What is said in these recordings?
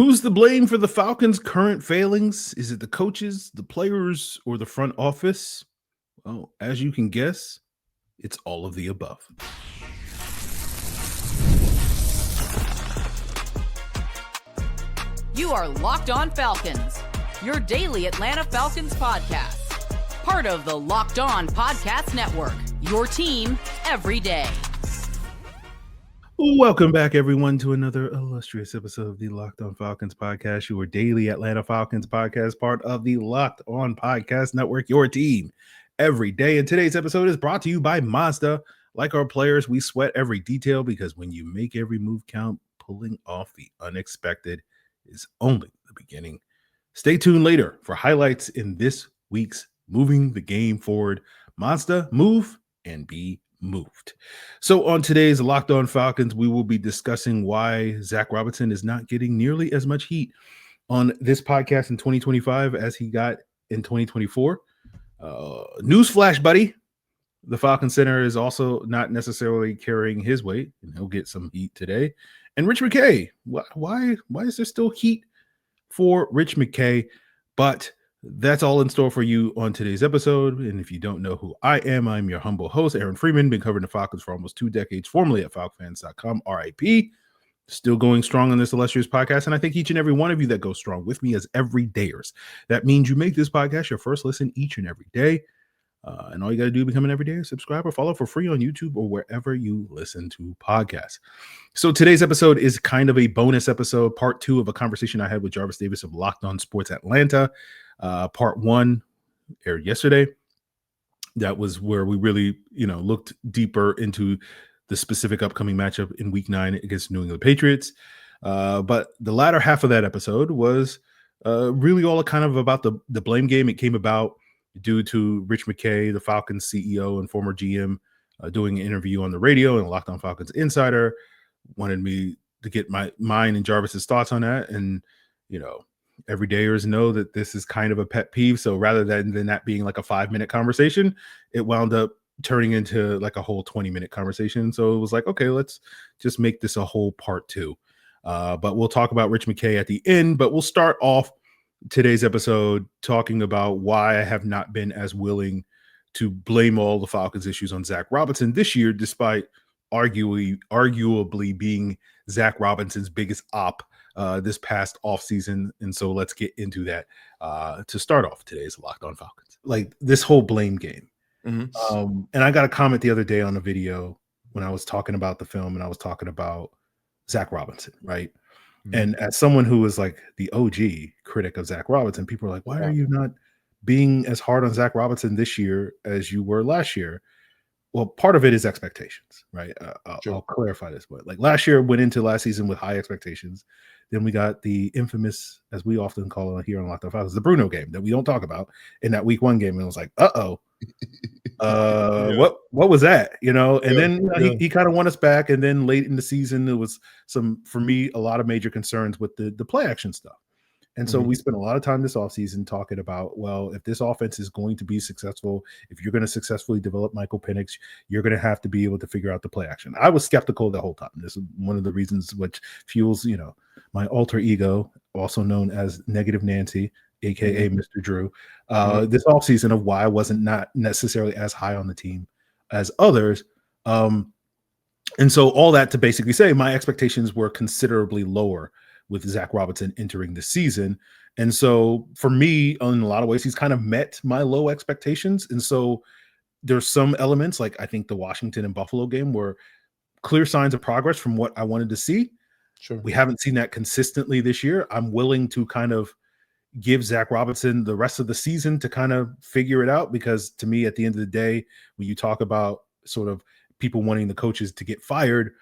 Who's to blame for the Falcons' current failings? Is it the coaches, the players, or the front office? Well, as you can guess, it's all of the above. You are Locked On Falcons, your daily Atlanta Falcons podcast. Part of the Locked On Podcast Network, your team every day. Welcome back, everyone, to another illustrious episode of the Locked On Falcons podcast, your daily Atlanta Falcons podcast, part of the Locked On Podcast Network, your team every day. And today's episode is brought to you by Mazda. Like our players, we sweat every detail because when you make every move count, pulling off the unexpected is only the beginning. Stay tuned later for highlights in this week's Moving the Game Forward. Mazda, move and be moved. So on today's Locked On Falcons, we will be discussing why Zach Robinson is not getting nearly as much heat on this podcast in 2025 as he got in 2024. Newsflash, buddy. The Falcon Center is also not necessarily carrying his weight, and he'll get some heat today. And Rich McKay, why is there still heat for Rich McKay? But that's all in store for you on today's episode. And if you don't know who I am, I'm your humble host, Aaron Freeman. Been covering the Falcons for almost 2 decades, formerly at FalcFans.com, RIP. Still going strong on this illustrious podcast. And I thank each and every one of you that go strong with me as everydayers. That means you make this podcast your first listen each and every day. And all you got to do to become an everyday subscribe or follow for free on YouTube or wherever you listen to podcasts. So today's episode is kind of a bonus episode, part 2 of a conversation I had with Jarvis Davis of Locked On Sports Atlanta. Part 1 aired yesterday. That was where we really, looked deeper into the specific upcoming matchup in Week 9 against New England Patriots. But the latter half of that episode was really all kind of about the blame game. It came about due to Rich McKay, the Falcons CEO and former GM, doing an interview on the radio and Locked On Falcons Insider. Wanted me to get mine and Jarvis's thoughts on that. And, everydayers know that this is kind of a pet peeve. So rather than that being like a 5-minute conversation, it wound up turning into like a whole 20-minute conversation. So it was like, okay, let's just make this a whole part 2. But we'll talk about Rich McKay at the end. But we'll start off today's episode talking about why I have not been as willing to blame all the Falcons issues on Zach Robinson this year, despite arguably being Zach Robinson's biggest op this past offseason. And so let's get into that to start off today's Locked On Falcons. Like this whole blame game. Mm-hmm. And I got a comment the other day on a video when I was talking about the film and I was talking about Zach Robinson, right? Mm-hmm. And as someone who is like the OG critic of Zach Robinson, people are like, why are you not being as hard on Zach Robinson this year as you were last year? Well, part of it is expectations, right? Sure. I'll clarify this point. Like last year went into last season with high expectations. Then we got the infamous, as we often call it here on Locked On Falcons, the Bruno game that we don't talk about in that Week 1 game. And it was like, what was that? And then he kind of won us back. And then late in the season, there was for me, a lot of major concerns with the play action stuff. And so we spent a lot of time this offseason talking about, well, if this offense is going to be successful, if you're going to successfully develop Michael Penix, you're going to have to be able to figure out the play action. I was skeptical the whole time. This is one of the reasons which fuels, my alter ego, also known as Negative Nancy, a.k.a. Mr. Drew, this offseason of why I wasn't not necessarily as high on the team as others. And so all that to basically say my expectations were considerably lower with Zach Robinson entering the season. And so for me, in a lot of ways, he's kind of met my low expectations. And so there's some elements, like I think the Washington and Buffalo game were clear signs of progress from what I wanted to see. Sure. We haven't seen that consistently this year. I'm willing to kind of give Zach Robinson the rest of the season to kind of figure it out, because to me, at the end of the day, when you talk about sort of people wanting the coaches to get fired,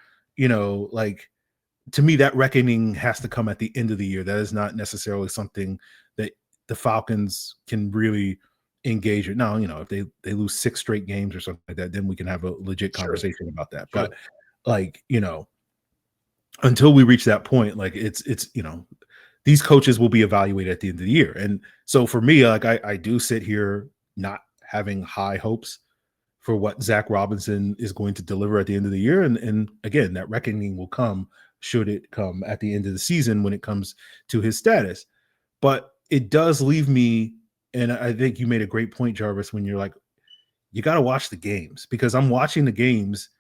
to me, that reckoning has to come at the end of the year. That is not necessarily something that the Falcons can really engage with. Now, if they lose 6 straight games or something like that, then we can have a legit conversation about that. Sure. But until we reach that point, it's these coaches will be evaluated at the end of the year. And so for me, I do sit here not having high hopes for what Zach Robinson is going to deliver at the end of the year. And again, that reckoning will come should it come at the end of the season when it comes to his status. But it does leave me, and I think you made a great point, Jarvis, when you're like, you got to watch the games, because I'm watching the games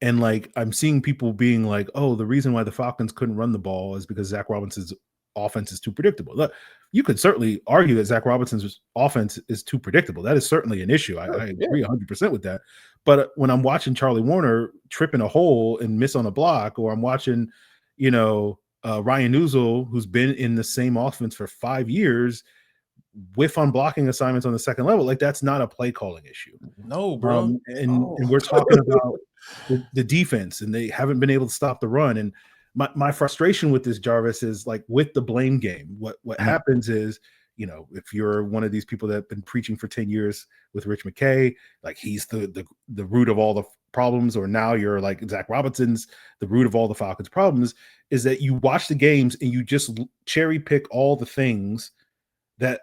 and like I'm seeing people being like, oh, the reason why the Falcons couldn't run the ball is because Zach Robinson's offense is too predictable. Look, you could certainly argue that Zach Robinson's offense is too predictable. That is certainly an issue. I agree 100% with that. But when I'm watching Charlie Warner trip in a hole and miss on a block, or I'm watching, Ryan Nuzul, who's been in the same offense for 5 years, whiff on blocking assignments on the second level, like that's not a play calling issue. No, bro. And we're talking about the defense, and they haven't been able to stop the run. And my frustration with this, Jarvis, is like with the blame game. What happens is, if you're one of these people that have been preaching for 10 years with Rich McKay, like he's the root of all the problems, or now you're like Zach Robinson's the root of all the Falcons' problems, is that you watch the games and you just cherry pick all the things that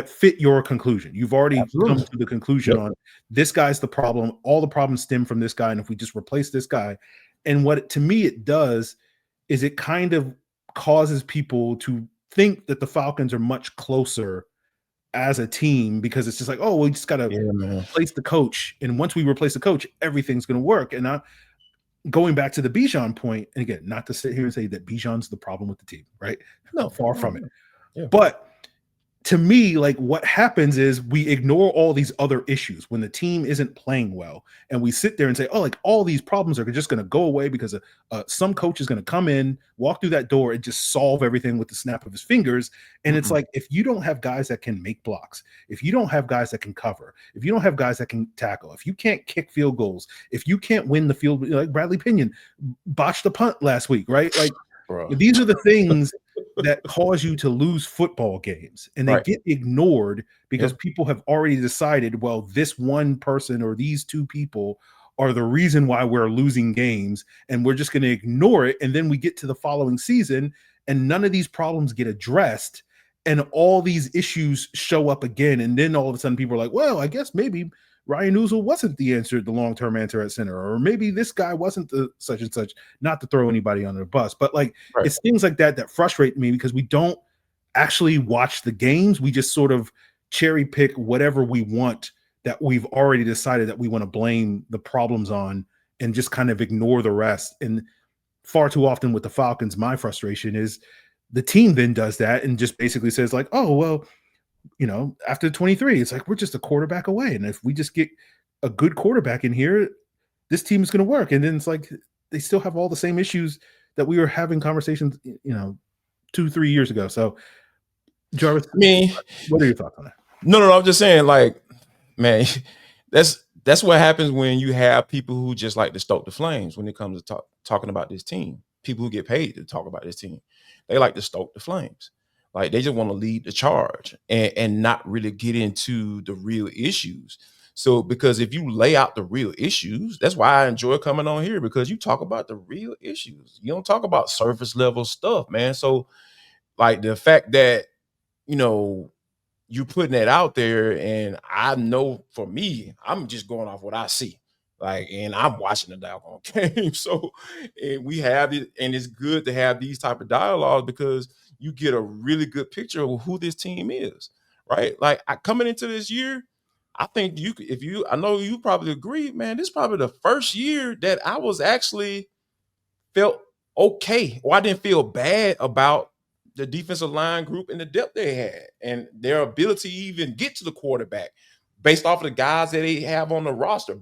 fit your conclusion. You've already come to the conclusion on this guy's the problem. All the problems stem from this guy. And if we just replace this guy, and what to me it does is it kind of causes people to think that the Falcons are much closer as a team, because it's just like, oh, we just got to replace the coach. And once we replace the coach, everything's going to work. And going back to the Bijan point, and again, not to sit here and say that Bijan's the problem with the team, right? No, far from it. Yeah. But to me, like what happens is we ignore all these other issues when the team isn't playing well, and we sit there and say, oh, like all these problems are just going to go away because some coach is going to come in, walk through that door, and just solve everything with the snap of his fingers. And it's like, if you don't have guys that can make blocks, if you don't have guys that can cover, if you don't have guys that can tackle, if you can't kick field goals, if you can't win the field, like Bradley Pinion botched the punt last week, right? Like, bro, these are the things that cause you to lose football games, and they get ignored because people have already decided, well, this one person or these two people are the reason why we're losing games, and we're just going to ignore it. And then we get to the following season and none of these problems get addressed, and all these issues show up again. And then all of a sudden people are like, well, I guess maybe Ryan Nuzul wasn't the long-term answer at center, or maybe this guy wasn't the such and such, not to throw anybody under the bus. But like, it's things like that frustrate me, because we don't actually watch the games. We just sort of cherry pick whatever we want that we've already decided that we want to blame the problems on, and just kind of ignore the rest. And far too often with the Falcons, my frustration is the team then does that and just basically says like, oh, well, after 23, it's like, we're just a quarterback away. And if we just get a good quarterback in here, this team is going to work. And then it's like, they still have all the same issues that we were having conversations, 2-3 years ago. So Jarvis, what are your thoughts on that? No, I'm just saying, like, man, that's what happens when you have people who just like to stoke the flames when it comes to talking about this team. People who get paid to talk about this team, they like to stoke the flames. Like, they just want to lead the charge and not really get into the real issues. So, because if you lay out the real issues, that's why I enjoy coming on here, because you talk about the real issues. You don't talk about surface level stuff, man. So, like, the fact that, you're putting that out there, and I know for me, I'm just going off what I see. Like, and I'm watching the doggone game. So, and we have it, and it's good to have these type of dialogues, because you get a really good picture of who this team is, right? Like, coming into this year, I think I know you probably agree, man, this is probably the first year that I was actually felt okay, or I didn't feel bad about the defensive line group and the depth they had and their ability to even get to the quarterback based off of the guys that they have on the roster,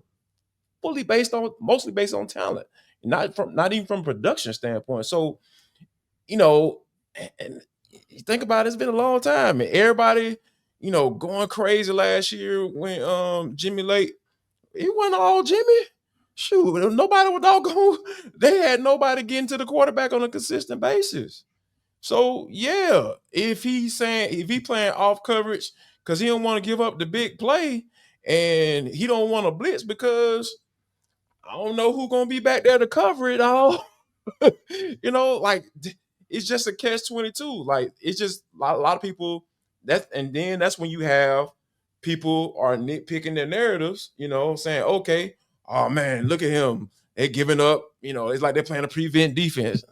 mostly based on talent, not even from production standpoint. So, and you think about it, it's been a long time, and everybody, going crazy last year when Jimmy Lake, he wasn't all Jimmy. Shoot, nobody was doggone. They had nobody getting to the quarterback on a consistent basis. So yeah, if he playing off coverage because he don't want to give up the big play, and he don't want to blitz because I don't know who's gonna be back there to cover it all. Like, it's just a catch-22. Like, it's just a lot of people and then that's when you have people are nitpicking their narratives, saying, okay, oh man, look at him. they're giving up. It's like they're playing a prevent defense.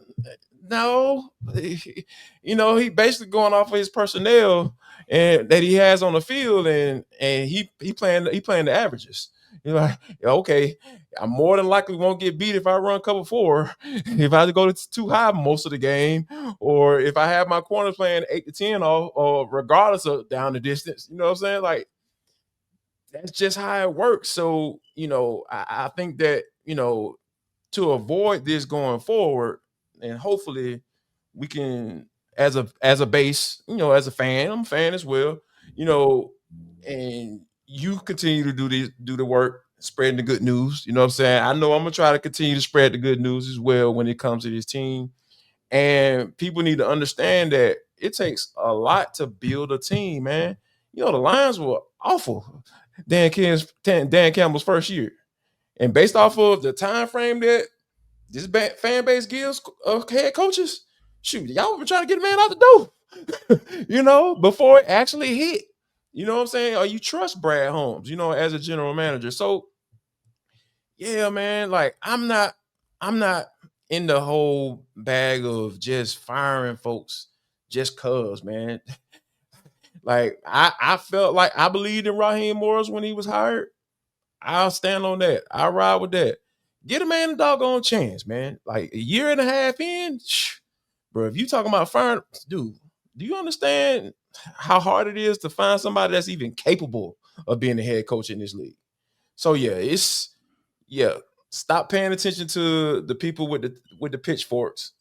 No, he basically going off of his personnel and that he has on the field, and he playing the averages. You're like, okay, I more than likely won't get beat if I run cover 4, if I go too high most of the game, or if I have my corners playing 8 to 10 or regardless of down the distance. You know what I'm saying? Like, that's just how it works. So, I think that, to avoid this going forward, and hopefully we can, as a base, as a fan, I'm a fan as well, and you continue to do the work, spreading the good news. You know what I'm saying? I know I'm gonna try to continue to spread the good news as well when it comes to this team. And people need to understand that it takes a lot to build a team, man. The Lions were awful Dan Campbell's first year. And based off of the time frame that this fan base gives head coaches, shoot, y'all been trying to get a man out the door, before it actually hit. You know what I'm saying? Or you trust Brad Holmes, as a general manager. So, yeah, man, like I'm not in the whole bag of just firing folks just cause, man. Like I felt like I believed in Raheem Morris when he was hired. I'll stand on that. I'll ride with that. Get a man a doggone chance, man. Like a year and a half in, bro, if you talking about firing, dude, do you understand how hard it is to find somebody that's even capable of being the head coach in this league? So stop paying attention to the people with the pitchforks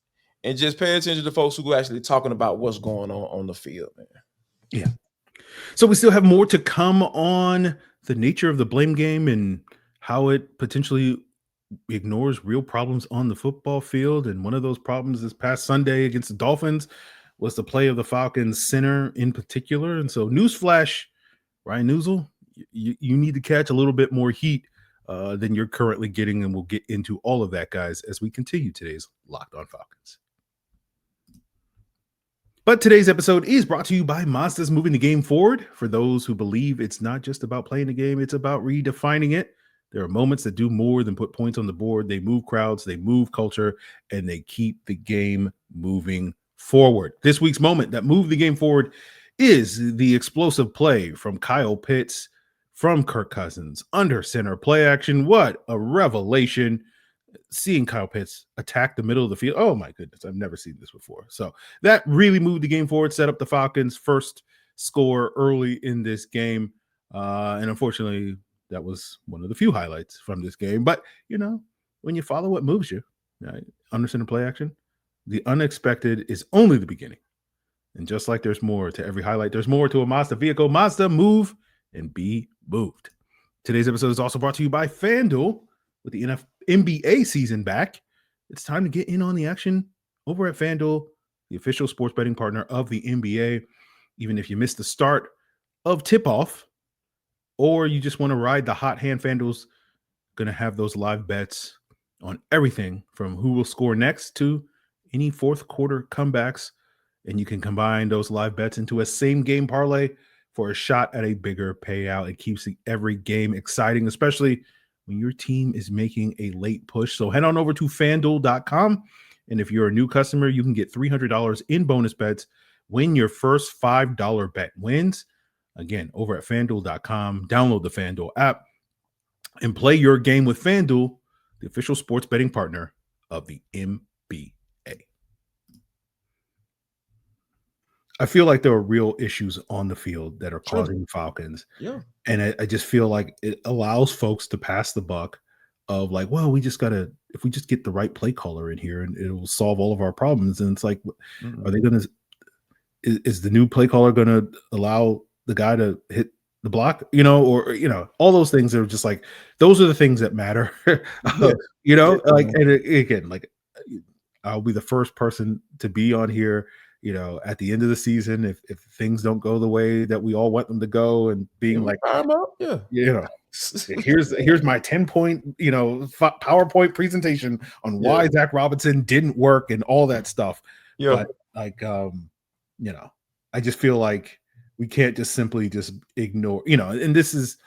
and just pay attention to folks who are actually talking about what's going on the field, man. Yeah. So we still have more to come on the nature of the blame game and how it potentially ignores real problems on the football field. And one of those problems this past Sunday against the Dolphins was the play of the Falcons center in particular. And so newsflash, Ryan Newsel, you need to catch a little bit more heat than you're currently getting. And we'll get into all of that, guys, as we continue today's Locked On Falcons. But today's episode is brought to you by Mazda's moving the game forward. For those who believe it's not just about playing the game, it's about redefining it. There are moments that do more than put points on the board. They move crowds, they move culture, and they keep the game moving forward. This week's moment that moved the game forward is the explosive play from Kyle Pitts from Kirk Cousins under center play action. What a revelation. Seeing Kyle Pitts attack the middle of the field. Oh my goodness. I've never seen this before. So that really moved the game forward, set up the Falcons' first score early in this game. And unfortunately, that was one of the few highlights from this game. But, when you follow what moves you, right? Under center play action, the unexpected is only the beginning. And just like there's more to every highlight, there's more to a Mazda vehicle. Mazda, move and be moved. Today's episode is also brought to you by FanDuel. With the NBA season back, it's time to get in on the action over at FanDuel, the official sports betting partner of the NBA. Even if you missed the start of tip-off, or you just want to ride the hot hand, FanDuel's going to have those live bets on everything from who will score next to any fourth quarter comebacks. And you can combine those live bets into a same game parlay for a shot at a bigger payout. It keeps every game exciting, especially when your team is making a late push. So head on over to FanDuel.com. And if you're a new customer, you can get $300 in bonus bets when your first $5 bet wins. Again, over at FanDuel.com, download the FanDuel app and play your game with FanDuel, the official sports betting partner of the NBA. I feel like there are real issues on the field that are causing the Falcons. Yeah. And I just feel like it allows folks to pass the buck of like, well, we just got to, if we just get the right play caller in here and it will solve all of our problems. And it's like, are they going to, is the new play caller going to allow the guy to hit the block, all those things are just like, those are the things that matter, like, and again, like I'll be the first person to be on here, at the end of the season, if things don't go the way that we all want them to go, and being like, here's my 10-point, PowerPoint presentation on why Zach Robinson didn't work and all that stuff. Yeah. But like, I just feel like we can't just simply just ignore, and this is,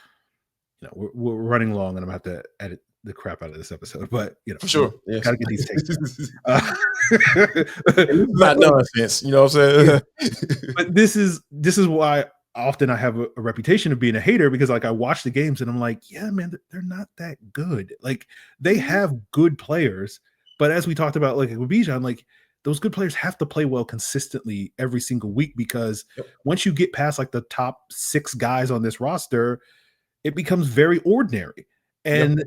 we're running long and I'm gonna have to edit the crap out of this episode, but for sure, yes. Gotta get these takes. Not nonsense, you know what I'm saying? But this is why often I have a reputation of being a hater, because like I watch the games and I'm like, yeah, man, they're not that good. Like they have good players, but as we talked about, like with Bijan, like those good players have to play well consistently every single week, because once you get past like the top 6 guys on this roster, it becomes very ordinary. And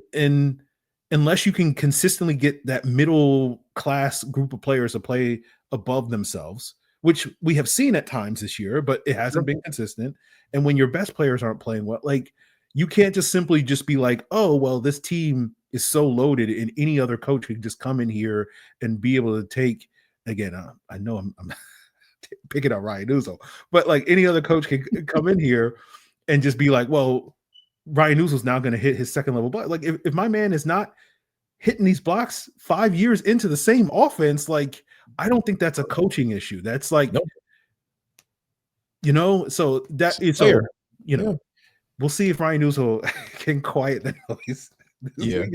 unless you can consistently get that middle class group of players to play above themselves, which we have seen at times this year, but it hasn't been consistent. And when your best players aren't playing well, like you can't just simply just be like, oh, well, this team is so loaded and any other coach could just come in here and be able to take, again, I know I'm picking out Ryan Nuzzo, but like any other coach can come in here and just be like, well, Ryan Nuzzo's now going to hit his second level block. Like if my man is not hitting these blocks 5 years into the same offense, like I don't think that's a coaching issue. That's like, you know, so that is so, you know, we'll see if Ryan Nuzzo can quiet the noise. Yeah,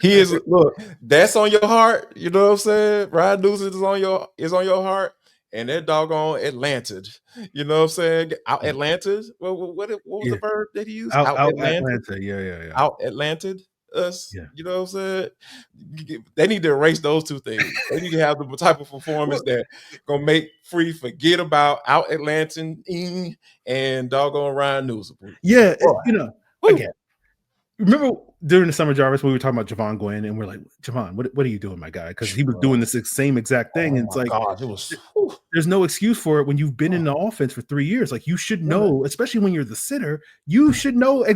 he is. Look, that's on your heart. You know what I'm saying? Ryan Nuzzo is on your heart, and that doggone Atlanta. You know what I'm saying? Out Atlanta. What was the verb that he used? Out Atlanta. Yeah. Out Atlanta. Us. Yeah. You know what I'm saying? They need to erase those two things. They need to have the type of performance that gonna make Free forget about Out Atlanta and doggone Ryan Nuzzo. Yeah, you know, again. Remember during the summer, Jarvis, we were talking about Javon Gwynn, and we're like, Javon, what are you doing, my guy? Because he was doing this same exact thing. And it's like, God, it was, there's no excuse for it when you've been in the offense for 3 years. Like you should know, especially when you're the sitter, you should know,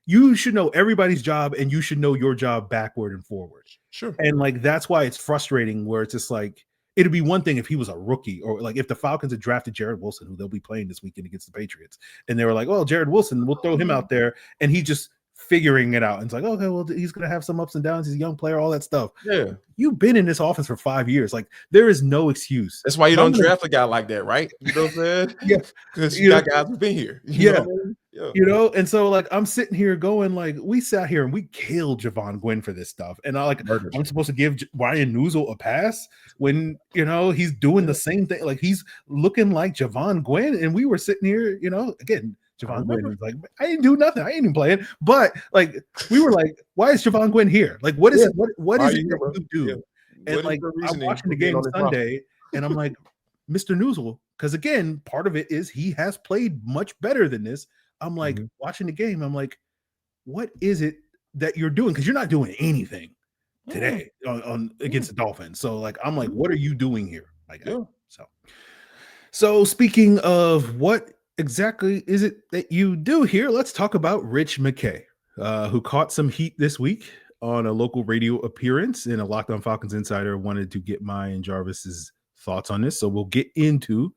you should know everybody's job, and you should know your job backward and forward. Sure. And like that's why it's frustrating. Where it's just like it'd be one thing if he was a rookie, or like if the Falcons had drafted Jared Wilson, who they'll be playing this weekend against the Patriots, and they were like, "Oh, Jared Wilson, we'll throw him out there," and he just figuring it out. And it's like, okay, well, he's going to have some ups and downs. He's a young player, all that stuff. Yeah. You've been in this offense for 5 years. Like, there is no excuse. That's why you don't draft a guy like that, right? You know what I'm saying? Yeah. Because you got guys who've been here. You know what I mean? You know, and so like I'm sitting here going, like, we sat here and we killed Javon Gwynn for this stuff. And I'm supposed to give Ryan Nuzzo a pass when, you know, he's doing the same thing. Like, he's looking like Javon Gwynn. And we were sitting here, you know, again, Javon Gwynn was like, I didn't do nothing. I ain't even playing. But like, we were like, why is Javon Gwynn here? Like, what is it? What is it that you do? Yeah. And like, I'm watching the game on Sunday, and I'm like, Mr. Nuzzo, because again, part of it is he has played much better than this. I'm like, watching the game, I'm like, what is it that you're doing? Because you're not doing anything today on against the Dolphins. So like, I'm like, what are you doing here? Like, so speaking of what exactly is it that you do here, let's talk about Rich McKay, who caught some heat this week on a local radio appearance in a Locked On Falcons Insider. Wanted to get mine and Jarvis's thoughts on this, so we'll get into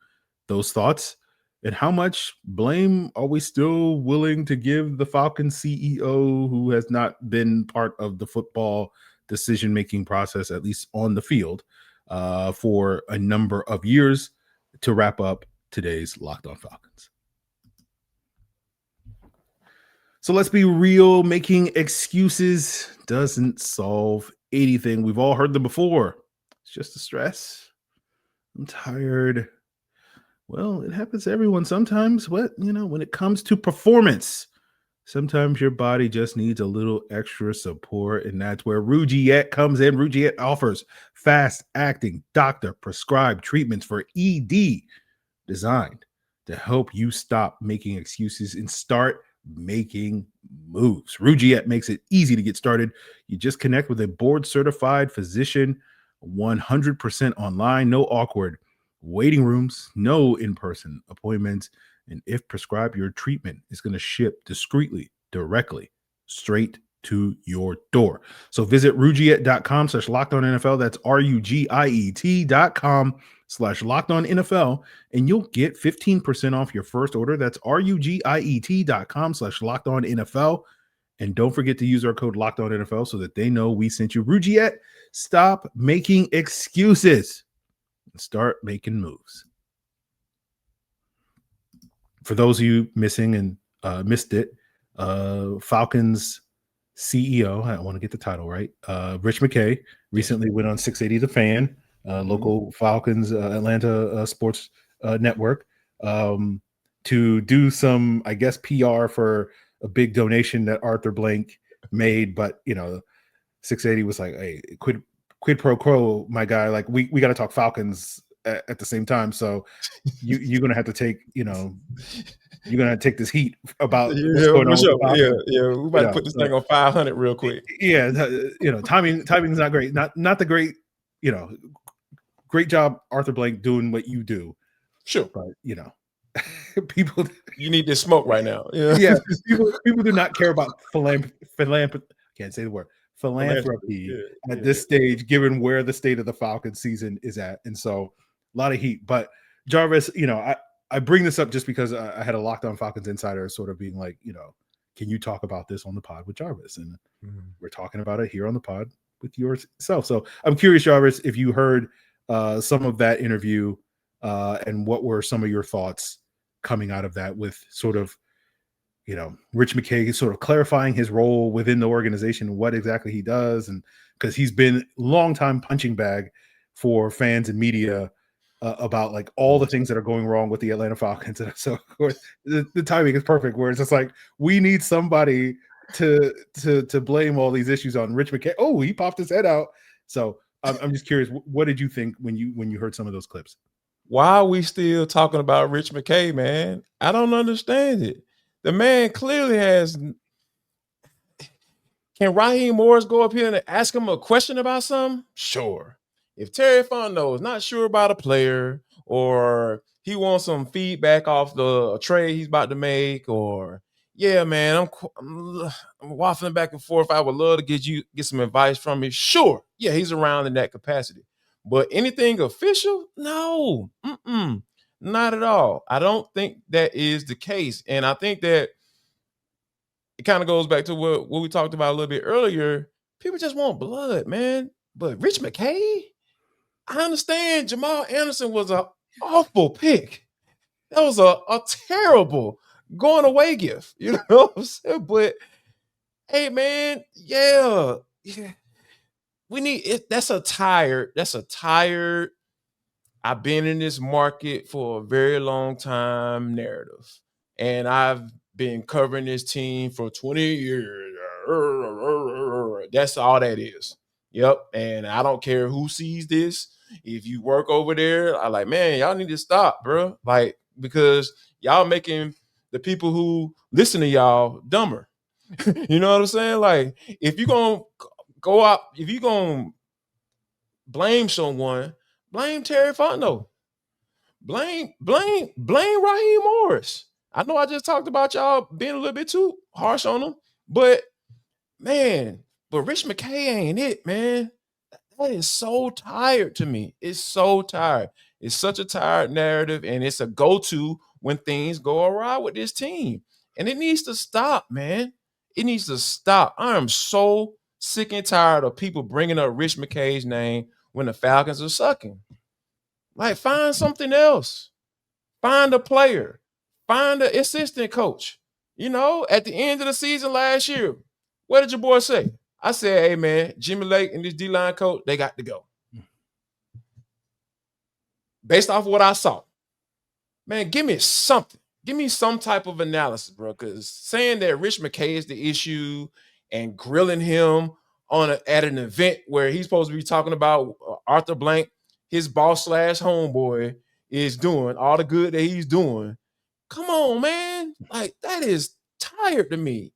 those thoughts and how much blame are we still willing to give the Falcons CEO, who has not been part of the football decision-making process, at least on the field, for a number of years, to wrap up today's Locked On Falcons. So let's be real. Making excuses doesn't solve anything. We've all heard them before. It's just the stress. I'm tired. Well, it happens to everyone sometimes. But, you know, when it comes to performance, sometimes your body just needs a little extra support, and that's where Rugiet comes in. Rugiet offers fast-acting, doctor-prescribed treatments for ED, designed to help you stop making excuses and start making moves. Rugiet makes it easy to get started. You just connect with a board-certified physician, 100% online, no awkward waiting rooms, no in-person appointments, and if prescribed, your treatment is going to ship discreetly, directly, straight to your door. So visit Rugiet.com/LockedOnNFL. That's RUGIET.com/LockedOnNFL, and you'll get 15% off your first order. That's RUGIET.com/LockedOnNFL. And don't forget to use our code LockedOnNFL so that they know we sent you. Rugiet, stop making excuses and start making moves. For those of you missing and missed it, Falcons CEO, I want to get the title right. Rich McKay recently went on 680 The Fan, local Falcons Atlanta sports network, to do some, I guess, PR for a big donation that Arthur Blank made. But 680 was like, hey, quid pro quo, my guy. Like we got to talk Falcons at the same time. So you're gonna have to take, you're gonna take this heat about what's going on with the Falcons. We might put this thing on 500 real quick. Yeah, timing's not great. Not the great, great job, Arthur Blank, doing what you do. Sure, but people, you need this smoke right now. Yeah, people do not care about philanthropy. Can't say the word philanthropy at this stage, given where the state of the Falcons season is at, and so a lot of heat. But Jarvis, I bring this up just because I had a Locked On Falcons Insider sort of being like, can you talk about this on the pod with Jarvis? And we're talking about it here on the pod with yourself. So I'm curious, Jarvis, if you heard some of that interview and what were some of your thoughts coming out of that with sort of, Rich McKay sort of clarifying his role within the organization, what exactly he does. And because he's been a long-time punching bag for fans and media about like all the things that are going wrong with the Atlanta Falcons. And so of course the timing is perfect where it's just like, we need somebody to blame all these issues on Rich McKay. Oh, he popped his head out. So I'm just curious, what did you think when you heard some of those clips? Why are we still talking about Rich McKay, man? I don't understand it. The man clearly has. Can Raheem Morris go up here and ask him a question about something? Sure. If Terry Fontenot is not sure about a player, or he wants some feedback off the trade he's about to make, or man, I'm waffling back and forth. I would love to get some advice from you. Sure. Yeah, he's around in that capacity. But anything official? No. Not at all. I don't think that is the case. And I think that it kind of goes back to what we talked about a little bit earlier. People just want blood, man. But Rich McKay, I understand Jamal Anderson was an awful pick. That was a terrible going away gift. You know what I'm saying? But hey, man, yeah. We need it. That's a tired. I've been in this market for a very long time narrative. And I've been covering this team for 20 years. That's all that is. Yep. And I don't care who sees this. If you work over there, I like, man, y'all need to stop, bro. Like, because y'all making the people who listen to y'all dumber. You know what I'm saying? Like, if you're going to go out, if you're going to blame someone, blame Terry Fontenot. Blame Raheem Morris. I know I just talked about y'all being a little bit too harsh on him, but man, Rich McKay ain't it, man. That is so tired to me. It's so tired. It's such a tired narrative, and it's a go-to when things go awry with this team. And it needs to stop, man. It needs to stop. I am so sick and tired of people bringing up Rich McKay's name when the Falcons are sucking. Like, find something else. Find a player. Find an assistant coach. At the end of the season last year, what did your boy say? I said, hey, man, Jimmy Lake and this D-line coach, they got to go. Based off of what I saw. Man, give me something. Give me some type of analysis, bro, because saying that Rich McKay is the issue and grilling him at an event where he's supposed to be talking about Arthur Blank, his boss / homeboy, is doing all the good that he's doing. Come on, man. Like, that is tired to me.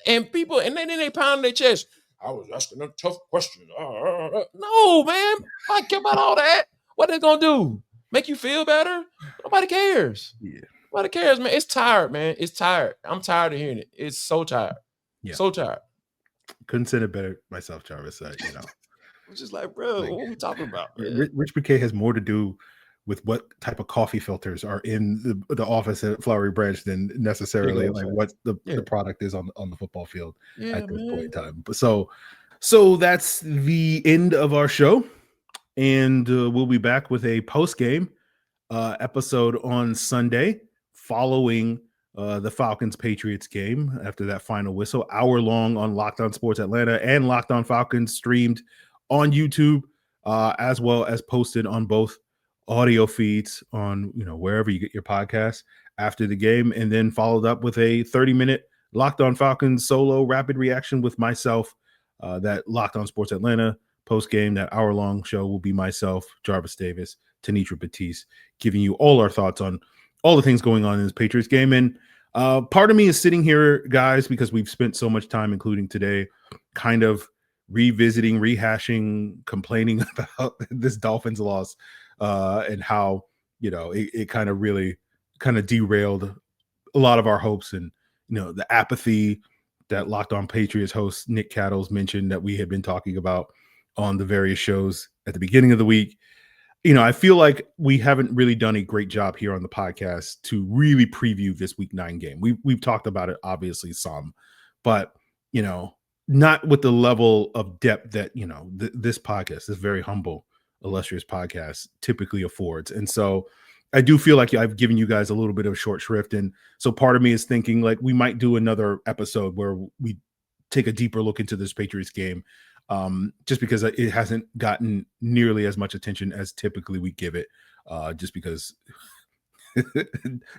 And people, and then they pound their chest. I was asking a tough question. No, man. I care about all that. What they gonna do? Make you feel better? Nobody cares. Yeah. Nobody cares, man. It's tired, man. It's tired. I'm tired of hearing it. It's so tired. Yeah. So tired. Couldn't say it better myself, Jarvis. I'm just like, bro, what are we talking about? Rich McKay has more to do with what type of coffee filters are in the office at Flowery Branch than necessarily like what the product is on the football field at this point in time. But so that's the end of our show, and we'll be back with a post game episode on Sunday following the Falcons-Patriots game after that final whistle, hour long on Locked On Sports Atlanta and Locked On Falcons, streamed on YouTube, as well as posted on both audio feeds on, wherever you get your podcasts after the game, and then followed up with a 30-minute Locked On Falcons solo rapid reaction with myself. That Locked On Sports Atlanta post-game, that hour-long show will be myself, Jarvis Davis, Tanitra Batiste, giving you all our thoughts on all the things going on in this Patriots game. And part of me is sitting here, guys, because we've spent so much time, including today, kind of revisiting, rehashing, complaining about this Dolphins loss, and how, it kind of really kind of derailed a lot of our hopes, and, the apathy that Locked On Patriots host Nick Cattles mentioned that we had been talking about on the various shows at the beginning of the week. I feel like we haven't really done a great job here on the podcast to really preview this Week 9 game. We've talked about it, obviously, some, but, not with the level of depth that, this podcast, this very humble, illustrious podcast, typically affords. And so I do feel like I've given you guys a little bit of short shrift. And so part of me is thinking like we might do another episode where we take a deeper look into this Patriots game, just because it hasn't gotten nearly as much attention as typically we give it, just because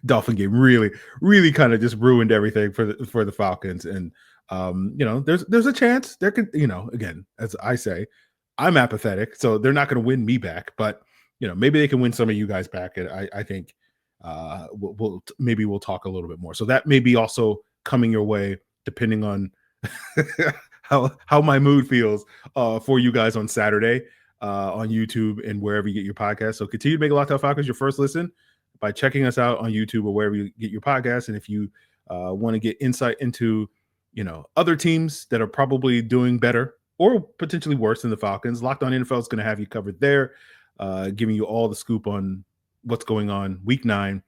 Dolphin game really kind of just ruined everything for the Falcons. And there's a chance there could, again, as I say, I'm apathetic, so they're not going to win me back, but maybe they can win some of you guys back. And I think we'll talk a little bit more. So that may be also coming your way, depending on how my mood feels for you guys on Saturday on YouTube and wherever you get your podcast. So continue to make Locked On Falcons your first listen by checking us out on YouTube or wherever you get your podcast. And if you want to get insight into other teams that are probably doing better or potentially worse than the Falcons, Locked On NFL is going to have you covered there, giving you all the scoop on what's going on Week 9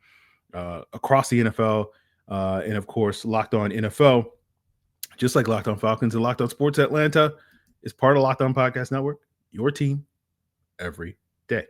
across the NFL, and of course Locked On NFL. Just like Locked On Falcons and Locked On Sports Atlanta is part of Locked On Podcast Network, your team every day.